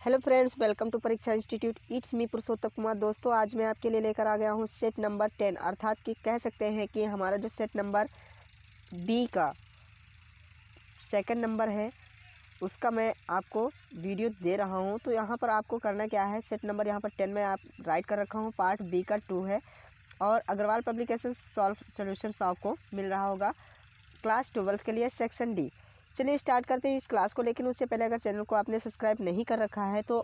Hello friends, welcome to परीक्षा institute. It's me पुरुषोत्तम कुमार। दोस्तों, आज मैं आपके लिए लेकर आ गया हूँ सेट नंबर 10, अर्थात कि कह सकते हैं कि हमारा जो सेट नंबर बी का सेकंड नंबर है उसका मैं आपको वीडियो दे रहा हूँ। तो यहाँ पर आपको करना क्या है, सेट नंबर यहाँ पर 10 में आप राइट कर रखा हूँ, पार्ट बी का 2 है और अग्रवाल पब्लिकेशन सॉल्व सोल्यूशंस आपको मिल रहा होगा क्लास 12 के लिए सेक्शन डी। चलिए स्टार्ट करते हैं इस क्लास को, लेकिन उससे पहले अगर चैनल को आपने सब्सक्राइब नहीं कर रखा है तो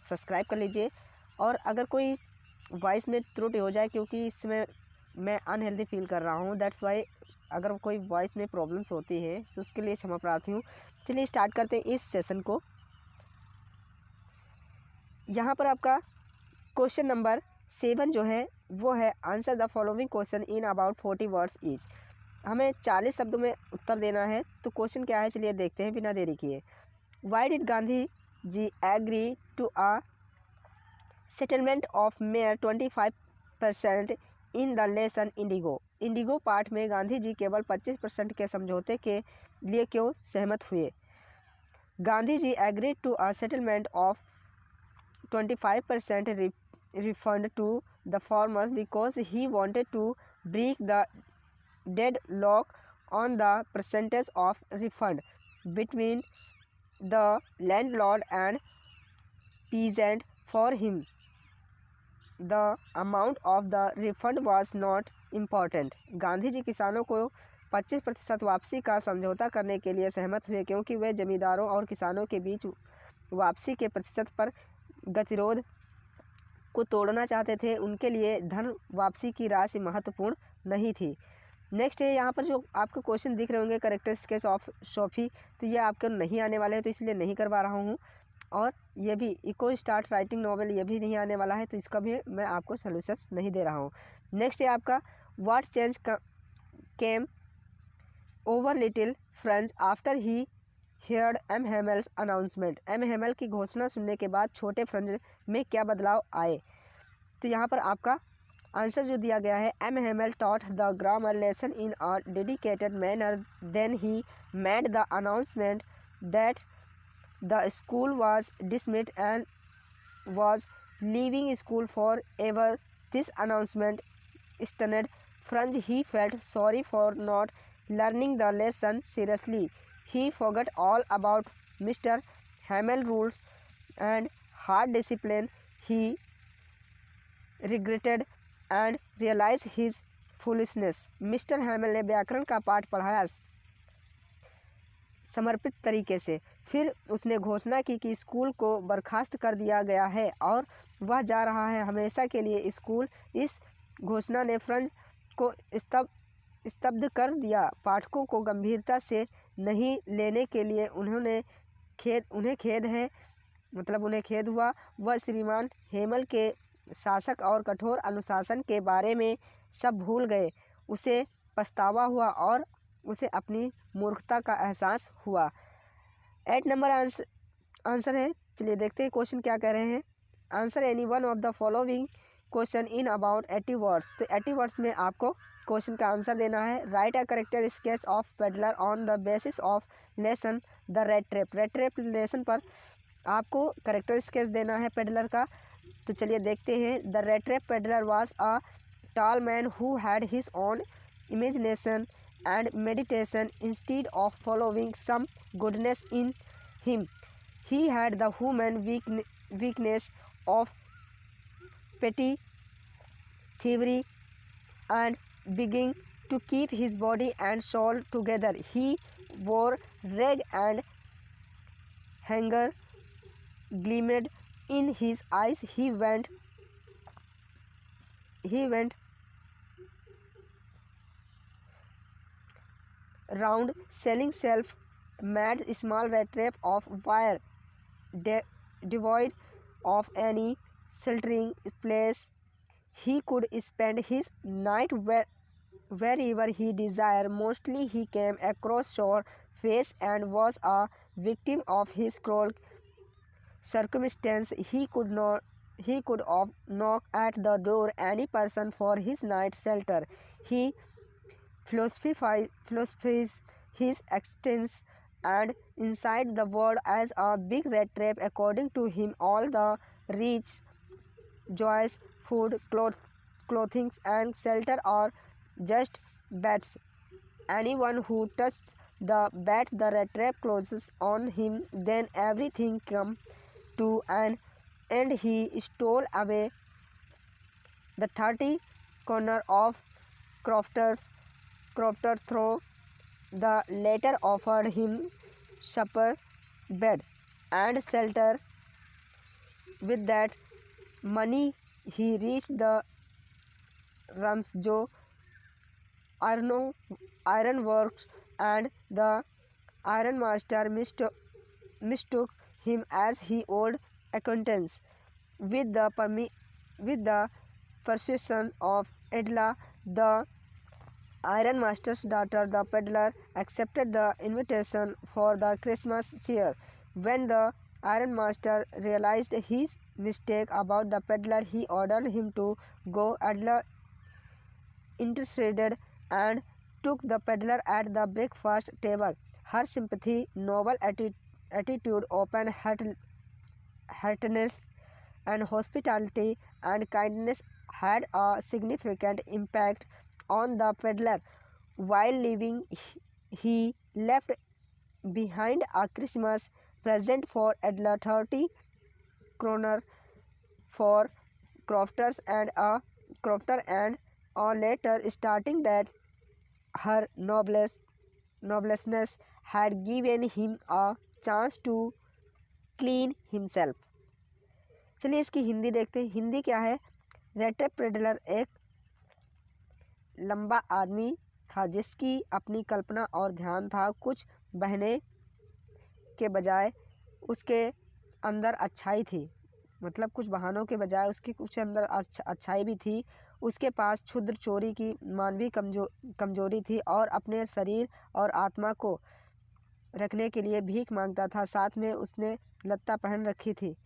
सब्सक्राइब कर लीजिए। और अगर कोई वॉइस में त्रुटि हो जाए, क्योंकि इसमें मैं अनहेल्दी फील कर रहा हूँ, दैट्स वाई अगर कोई वॉइस में प्रॉब्लम्स होती है तो उसके लिए क्षमा प्रार्थी हूँ। चलिए स्टार्ट करते हैं इस सेशन को। यहाँ पर आपका क्वेश्चन नंबर 7 जो है वो है answer the following question in about 40 words each. हमें 40 शब्दों में उत्तर देना है। तो क्वेश्चन क्या है, चलिए देखते हैं बिना देरी किए। Why did Gandhi ji agree to a settlement of mere 25% in the lesson Indigo. Indigo part में गांधी जी केवल 25% के समझौते के लिए क्यों सहमत हुए? Gandhi ji agree to a settlement of 25% refund to the farmers because he wanted to break the deadlock on the percentage of refund between the landlord and peasant. For him, the amount of the refund was not important. Gandhi ji किसानों को 25% वापसी का समझौता करने के लिए सहमत हुए क्योंकि वे जमींदारों और किसानों के बीच वापसी के प्रतिशत पर गतिरोध को तोड़ना चाहते थे। उनके लिए धन वापसी की राशि महत्वपूर्ण नहीं थी। नेक्स्ट है, यहाँ पर जो आपको क्वेश्चन दिख रहे होंगे कैरेक्टरिस्टिक्स ऑफ सोफी, तो ये आपको नहीं आने वाले हैं, तो इसलिए नहीं करवा रहा हूँ। और ये भी इको स्टार्ट राइटिंग नॉवेल, ये भी नहीं आने वाला है, तो इसका भी मैं आपको सोल्यूशन नहीं दे रहा हूँ। नेक्स्ट है आपका what change came over little French after he heard M Hamel's announcement. M Hamel की घोषणा सुनने के बाद छोटे फ्रेंच में क्या बदलाव आए? तो यहाँ पर आपका आंसर जो दिया गया है, M Hamel taught the grammar lesson in a dedicated manner then he made the announcement that the school was dismissed and was leaving school forever. This announcement stunned French. He felt sorry for not learning the lesson seriously. He forgot all about Mr. Hamill's rules and hard discipline. He regretted and realized his foolishness. Mister Hamel ने व्याकरण का पाठ पढ़ाया समर्पित तरीके से। फिर उसने घोषणा की कि स्कूल को बर्खास्त कर दिया गया है और वह जा रहा है हमेशा के लिए स्कूल। इस घोषणा ने फ्रेंच को स्तब्ध कर दिया। पाठकों को गंभीरता से नहीं लेने के लिए उन्हें खेद हुआ। वह श्रीमान हेमल के शासक और कठोर अनुशासन के बारे में सब भूल गए। उसे पछतावा हुआ और उसे अपनी मूर्खता का एहसास हुआ। 8 नंबर आंसर है। चलिए देखते हैं क्वेश्चन क्या कह रहे हैं। Answer any one of the following question in about 80 words. तो 80 वर्ड्स में आपको क्वेश्चन का आंसर देना है। Right a character sketch of peddler on the basis of lesson the red trap. Red trap lesson पर आपको करेक्टर स्केच देना है पेडलर का। तो चलिए देखते हैं। The rattrap peddler was a tall man who had his own imagination and meditation instead of following some goodness in him. He had the human weakness of petty thievery and begging to keep his body and soul together. He wore rag and hunger gleamed in his eyes. He went round selling self-made small red trap of wire devoid of any sheltering place. He could spend his night wherever he desired. Mostly he came across shore face and was a victim of his cruel circumstance. He could knock at the door any person for his night shelter. He philosophized his existence and inside the world as a big red trap. According to him, all the rich joys, food, clothing, and shelter are just bats. Anyone who touches the bat, the red trap closes on him. Then everything comes to an end. He stole away the 30 corner of Crofter, through the latter offered him supper, bed, and shelter. With that money, he reached the Ramsjo iron works, and the iron master mistook him as his old acquaintance. With the persuasion of Edla, the iron master's daughter, the peddler accepted the invitation for the Christmas cheer. When the iron master realized his mistake about the peddler, he ordered him to go. Edla interceded and took the peddler at the breakfast table. Her sympathy, noble attitude, open heartedness, and hospitality and kindness had a significant impact on the peddler. While leaving, he left behind a Christmas present for Edla, 30 kroner for Crofters and a letter stating that her noblessness had given him a chance to clean himself. चलिए इसकी हिंदी देखते हैं। हिंदी क्या है? Red trap peddler एक लंबा आदमी था जिसकी अपनी कल्पना और ध्यान था। कुछ बहने के बजाय उसके अंदर अच्छाई थी, मतलब कुछ बहानों के बजाय उसके कुछ अंदर अच्छाई भी थी। उसके पास क्षुद्र चोरी की मानवीय कमजोरी थी और अपने शरीर और आत्मा को रखने के लिए भीख मांगता था। साथ में उसने लत्ता पहन रखी थी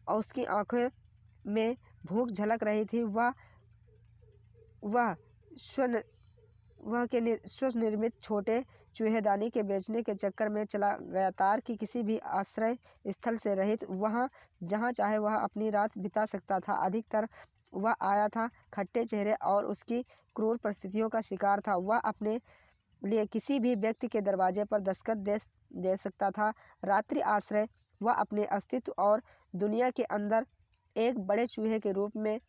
और उसकी आंखों में भूख झलक रही थी। वह स्वनिर्मित छोटे चूहेदानी के बेचने के चक्कर में चला गया। तार की किसी भी आश्रय स्थल से रहित, वहाँ जहाँ चाहे वह अपनी रात बिता सकता था। अधिकतर वह आया था खट्टे चेहरे और उसकी क्रूर परिस्थितियों का शिकार था। वह अपने लिए किसी भी व्यक्ति के दरवाजे पर दस्तखत दे सकता था। रात्रि आश्रय वह अपने अस्तित्व और दुनिया के अंदर एक बड़े चूहे के रूप में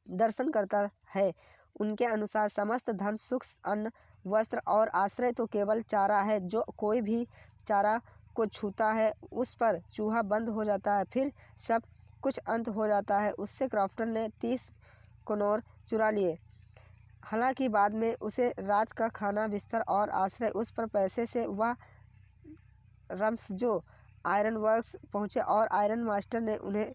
दर्शन करता है। उनके अनुसार समस्त धन, सुख, अन्न, वस्त्र और आश्रय तो केवल चारा है। जो कोई भी चारा को छूता है उस पर चूहा बंद हो जाता है, फिर सब कुछ अंत हो जाता है। उससे क्रॉफ्टर ने 30 कनौर चुरा लिए। हालांकि बाद में उसे रात का खाना, बिस्तर और आश्रय उस पर पैसे से वह रम्सजो आयरन वर्क्स पहुँचे और आयरन मास्टर ने उन्हें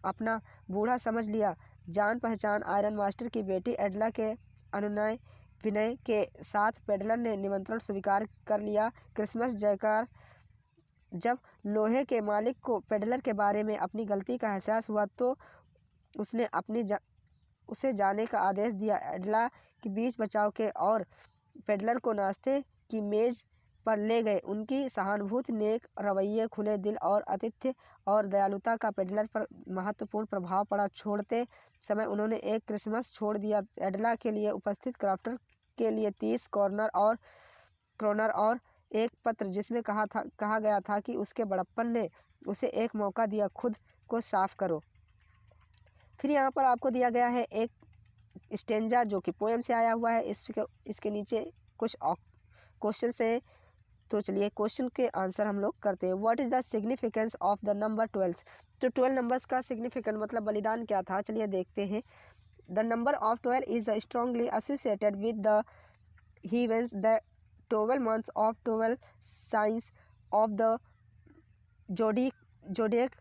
अपना बूढ़ा समझ लिया। जान पहचान आयरन मास्टर की बेटी एडला के अनुनय विनय के साथ पेडलर ने निमंत्रण स्वीकार कर लिया। क्रिसमस जयकार। जब लोहे के मालिक को पेडलर के बारे में अपनी गलती का एहसास हुआ तो उसने उसे जाने का आदेश दिया। एडला के बीच बचाव के और पेडलर को नाश्ते की मेज पर ले गए। उनकी सहानुभूति, नेक रवैये, खुले दिल और आतिथ्य और दयालुता का पेडलर पर महत्वपूर्ण प्रभाव पड़ा। छोड़ते समय उन्होंने एक क्रिसमस छोड़ दिया। एडला के लिए उपस्थित क्राफ्टर के लिए 30 क्रोनर और एक पत्र जिसमें कहा गया था कि उसके बड़प्पन ने उसे एक मौका दिया, खुद को साफ करो। फिर यहाँ पर आपको दिया गया है एक स्टेंजा जो कि पोएम से आया हुआ है। इसके नीचे कुछ क्वेश्चन है, तो चलिए क्वेश्चन के आंसर हम लोग करते हैं। What is the significance of the number 12? तो 12 नंबर्स का सिग्निफिकेंट मतलब बलिदान क्या था, चलिए देखते हैं। The number of 12 is strongly associated with the heavens, the 12 months of 12 signs of the zodiac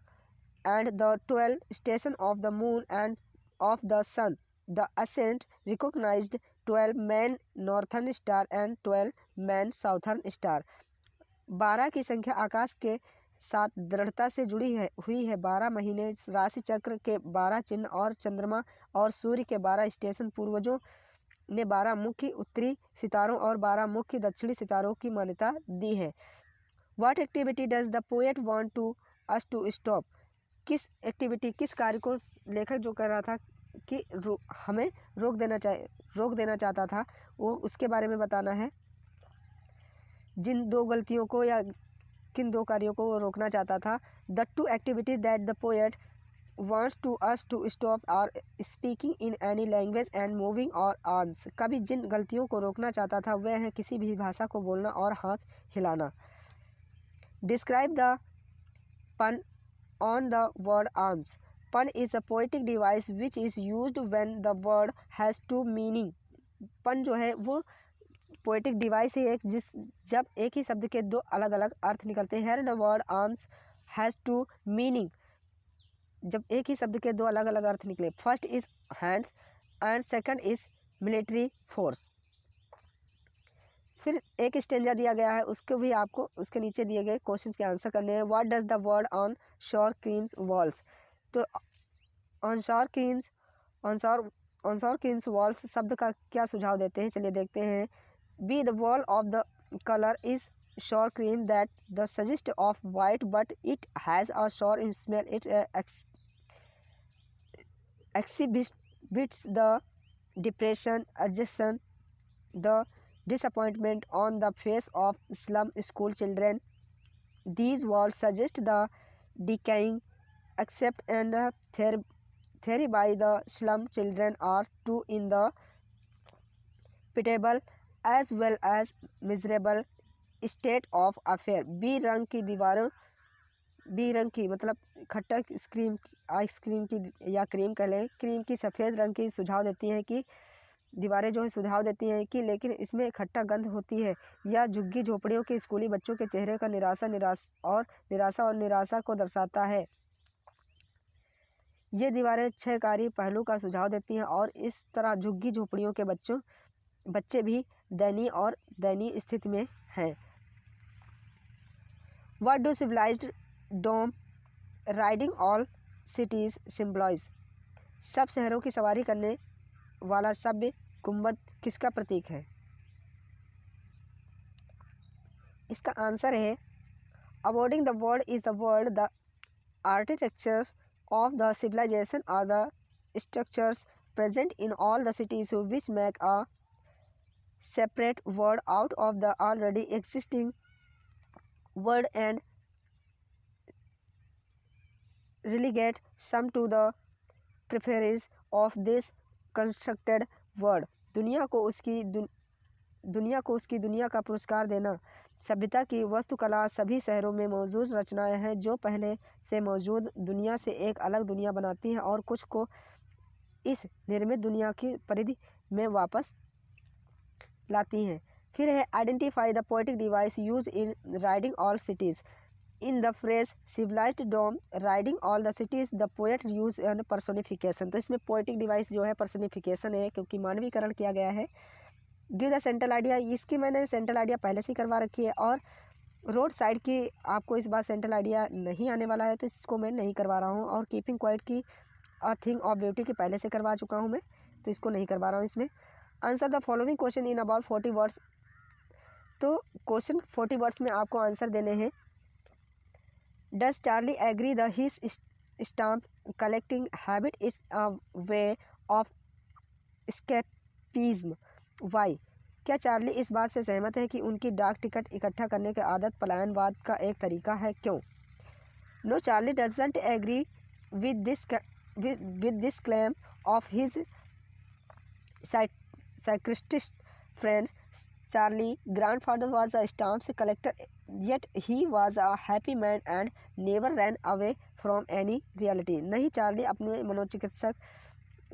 and the 12 stations of the moon and of the sun. The ascent recognized 12 main northern star and 12 main southern star. 12 की संख्या आकाश के साथ दृढ़ता से हुई है। 12 महीने, राशि चक्र के 12 चिन्ह और चंद्रमा और सूर्य के 12 स्टेशन। पूर्वजों ने 12 मुख्य उत्तरी सितारों और 12 मुख्य दक्षिणी सितारों की मान्यता दी है। What activity does the poet want to us to stop, किस एक्टिविटी किस कार्य को लेखक जो कर रहा था कि हमें रोक देना चाहता था, वो उसके बारे में बताना है। जिन दो गलतियों को या किन दो कार्यों को वो रोकना चाहता था। The two activities that the poet wants to us to stop our speaking in any language and moving our arms। कवि जिन गलतियों को रोकना चाहता था वह है किसी भी भाषा को बोलना और हाथ हिलाना। Describe the pun on the word arms। Pun is a poetic device which is used when the word has two meaning। पन जो है वो पोएटिक डिवाइस है एक जब एक ही शब्द के दो अलग अलग अर्थ निकलते हैं। The word arms has two meaning, जब एक ही शब्द के दो अलग अलग अर्थ निकले। First is hands and second is military force. फिर एक स्टेंजा दिया गया है, उसको भी आपको उसके नीचे दिए गए क्वेश्चन के आंसर करने हैं। What does the word on शोर क्रीम्स वॉल्स, तो ऑन शोर क्रीम्स वॉल्स शब्द का क्या सुझाव देते हैं, चलिए देखते हैं। Be the wall of the colour is sour cream that the suggest of white but it has a sour smell। It exhibits the depression, exhaustion, the disappointment on the face of slum school children। These words suggest the decaying accept and theory by the slum children are true in the pitiable as well as miserable state of affair. बी रंग की दीवारों, B रंग की मतलब खट्टा ice cream की या क्रीम कह लें, क्रीम की सफ़ेद रंग की सुझाव देती हैं कि दीवारें जो है सुझाव देती हैं कि लेकिन इसमें खट्टा गंध होती है। या झुग्गी झोपड़ियों के स्कूली बच्चों के चेहरे का निराशा और निराशा को दर्शाता है। ये दीवारें क्षयकारी पहलू का सुझाव देती हैं और इस तरह झुग्गी झोपड़ियों के बच्चे भी दयनीय स्थिति में हैं। What do civilized dome riding all cities symbolize? सब शहरों की सवारी करने वाला सभ्य गुंबद किसका प्रतीक है? इसका आंसर है Avoiding the world is the world, the architecture of the civilization are the structures present in all the cities which make a separate word out of the already existing word and relegate some to the preference of this constructed word। दुनिया को उसकी दुनिया का पुरस्कार देना। सभ्यता की वास्तुकला सभी शहरों में मौजूद रचनाएं हैं जो पहले से मौजूद दुनिया से एक अलग दुनिया बनाती हैं और कुछ को इस निर्मित दुनिया की परिधि में वापस लाती हैं। फिर है identify the poetic device use in riding all cities. In the phrase civilized dome riding all the cities the poet use an personification. तो इसमें पोएटिक डिवाइस जो है पर्सोनिफिकेशन है क्योंकि मानवीकरण किया गया है। गिव द सेंट्रल आइडिया, इसकी मैंने सेंट्रल आइडिया पहले से ही करवा रखी है और रोड साइड की आपको इस बार सेंट्रल आइडिया नहीं आने वाला है तो इसको मैं नहीं करवा रहा हूँ। और keeping quiet key thing of beauty की पहले से करवा चुका हूँ मैं, तो इसको नहीं करवा रहा हूँ इसमें। Answer the following question in about 40 words. तो क्वेश्चन 40 वर्ड्स में आपको आंसर देने हैं। Does Charlie agree the his stamp collecting habit is a way of escapism. Why, क्या चार्ली इस बात से सहमत है कि उनकी डाक टिकट इकट्ठा करने की आदत पलायनवाद का एक तरीका है, क्यों? No, Charlie doesn't agree with this claim of his psychiatrist friend. Charlie's grandfather was a stamp collector, yet he was a happy man and never ran away from any reality. नहीं, चार्ली अपने मनोचिकित्सक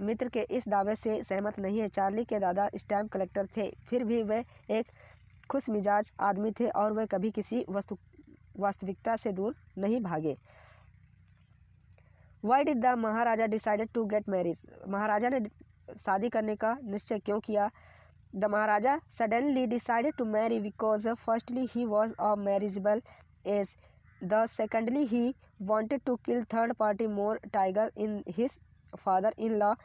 मित्र के इस दावे से सहमत नहीं है। चार्ली के दादा स्टैम्प कलेक्टर थे, फिर भी वे एक खुश मिजाज आदमी थे और वे कभी किसी वास्तविकता से दूर नहीं भागे। Why did the Maharaja decided to get married? महाराजा ने शादी करने का निश्चय क्यों किया? The Maharaja suddenly decided to marry because firstly he was a marriageable age, the secondly he wanted to kill third party more tiger in his father-in-law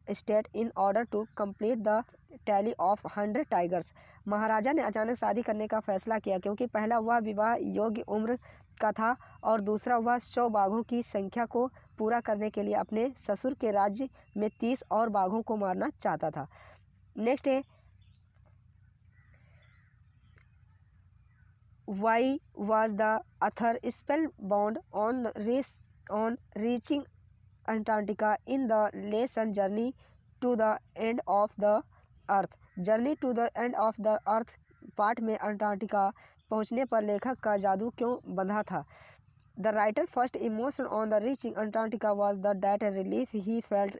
estate in order to complete the tally of 100 tigers. महाराजा ने अचानक शादी करने का फैसला किया क्योंकि पहला वह विवाह योग्य उम्र का था और दूसरा वह 100 बाघों की संख्या को पूरा करने के लिए अपने ससुर के राज्य में 30 और बाघों को मारना चाहता था. नेक्स्ट है why was the author spellbound on reaching Antarctica in the lesson Journey to the End of the Earth. Journey to the End of the Earth पाठ में अंटार्कटिका पहुंचने पर लेखक का जादू क्यों बंधा था. The writer first emotion on the reaching Antarctica was the that relief he felt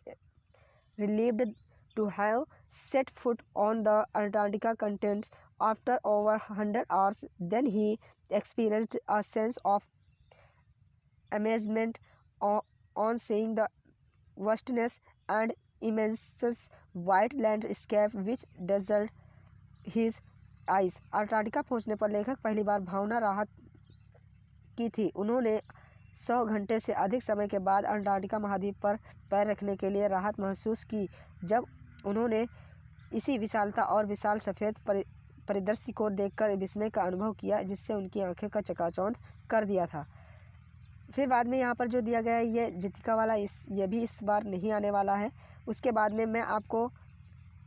relieved to have set foot on the Antarctica continent after over 100 hours. Then he experienced a sense of amazement on seeing the vastness and immense white landscape which dazzled his eyes. Antarctica पहुंचने पर लेखक पहली बार भावना राहत की थी. उन्होंने 100 घंटे से अधिक समय के बाद अंटार्कटिका महाद्वीप पर पैर रखने के लिए राहत महसूस की जब उन्होंने इसी विशालता और विशाल सफ़ेद परिदृश्य को देखकर विस्मय का अनुभव किया जिससे उनकी आंखें का चकाचौंध कर दिया था. फिर बाद में यहाँ पर जो दिया गया है ये जितिका वाला ये भी इस बार नहीं आने वाला है. उसके बाद में मैं आपको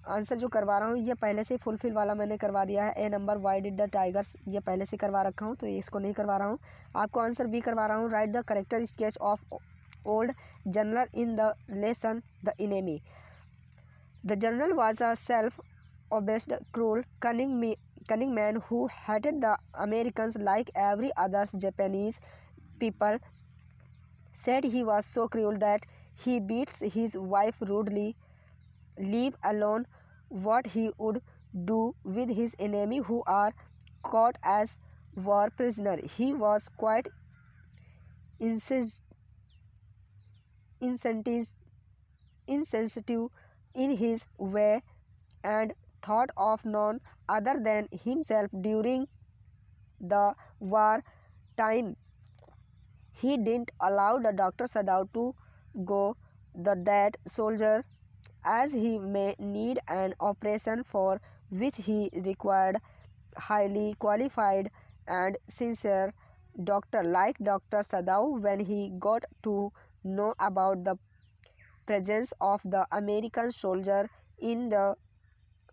आंसर जो करवा रहा हूँ ये पहले से फुलफिल वाला मैंने करवा दिया है. A number why did the tigers ये पहले से करवा रखा हूँ तो इसको नहीं करवा रहा हूँ. आपको आंसर बी करवा रहा हूँ. Right the character sketch of old general in the lesson the enemy. The general was a self-obsessed, cruel, cunning man who hated the Americans like every other Japanese people. Said he was so cruel that he beats his wife rudely, leave alone what he would do with his enemy who are caught as war prisoner. He was quite insensitive in his way and thought of none other than himself during the war time. He didn't allow the Dr. Sadao to go the dead soldier as he may need an operation for which he required highly qualified and sincere doctor like Dr. Sadao. When he got to know about the presence of the American soldier in the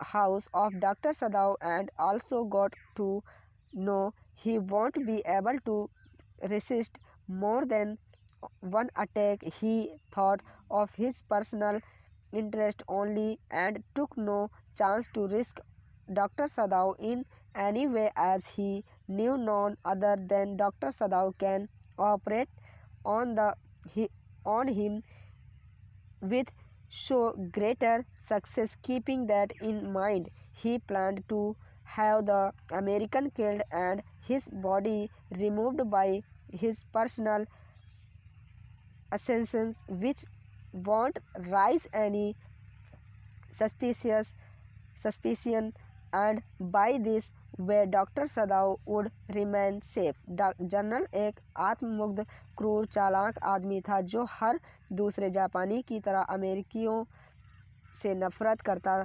house of Dr. Sadao and also got to know he won't be able to resist more than one attack, he thought of his personal interest only and took no chance to risk Dr. Sadao in any way, as he knew none other than Dr. Sadao can operate on him with so greater success. Keeping that in mind, he planned to have the American killed and his body removed by his personal assassins, which won't raise any suspicion, and by this way Dr. Sadao would remain safe. General एक आत्ममुग्ध क्रूर चालाक आदमी था जो हर दूसरे जापानी की तरह अमेरिकियों से नफरत करता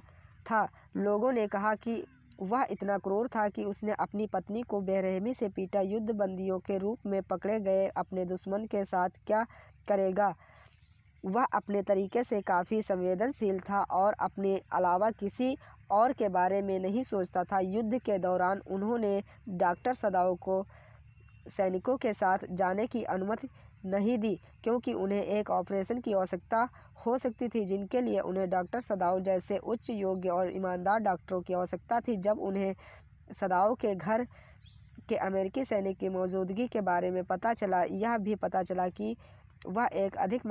था. लोगों ने कहा कि वह इतना क्रूर था कि उसने अपनी पत्नी को बेरहमी से पीटा. युद्ध बंदियों के रूप में पकड़े गए अपने दुश्मन के साथ क्या करेगा. वह अपने तरीके से काफ़ी संवेदनशील था और अपने अलावा किसी और के बारे में नहीं सोचता था. युद्ध के दौरान उन्होंने डॉक्टर सदाओ को सैनिकों के साथ जाने की अनुमति नहीं दी क्योंकि उन्हें एक ऑपरेशन की आवश्यकता हो सकती थी जिनके लिए उन्हें डॉक्टर सदाओ जैसे उच्च योग्य और ईमानदार डॉक्टरों की आवश्यकता थी. जब उन्हें सदाओ के घर के अमेरिकी सैनिक की मौजूदगी के बारे में पता चला, यह भी पता चला कि वह एक अधिक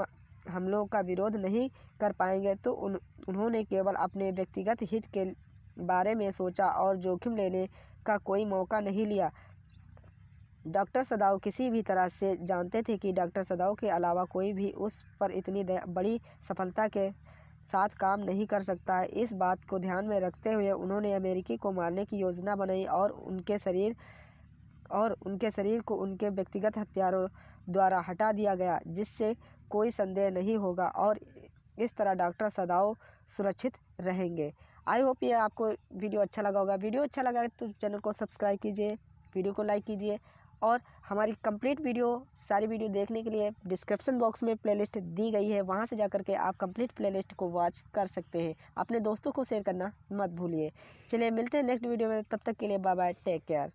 हमलों का विरोध नहीं कर पाएंगे, तो उन्होंने केवल अपने व्यक्तिगत हित के बारे में सोचा और जोखिम लेने का कोई मौका नहीं लिया. डॉक्टर सदाओ किसी भी तरह से जानते थे कि डॉक्टर सदाओ के अलावा कोई भी उस पर इतनी बड़ी सफलता के साथ काम नहीं कर सकता है. इस बात को ध्यान में रखते हुए उन्होंने अमेरिकी को मारने की योजना बनाई और उनके शरीर को उनके व्यक्तिगत हथियारों द्वारा हटा दिया गया जिससे कोई संदेह नहीं होगा. और इस तरह डॉक्टर सदाओ सुरक्षित रहेंगे। आई होप ये आपको वीडियो अच्छा लगा होगा। वीडियो अच्छा लगा तो चैनल को सब्सक्राइब कीजिए, वीडियो को लाइक कीजिए और हमारी कंप्लीट वीडियो सारी वीडियो देखने के लिए डिस्क्रिप्शन बॉक्स में प्लेलिस्ट दी गई है, वहां से जाकर के आप कंप्लीट प्लेलिस्ट को वॉच कर सकते हैं। अपने दोस्तों को शेयर करना मत भूलिए। चलिए मिलते हैं नेक्स्ट वीडियो में, तब तक के लिए बाय बाय, टेक केयर।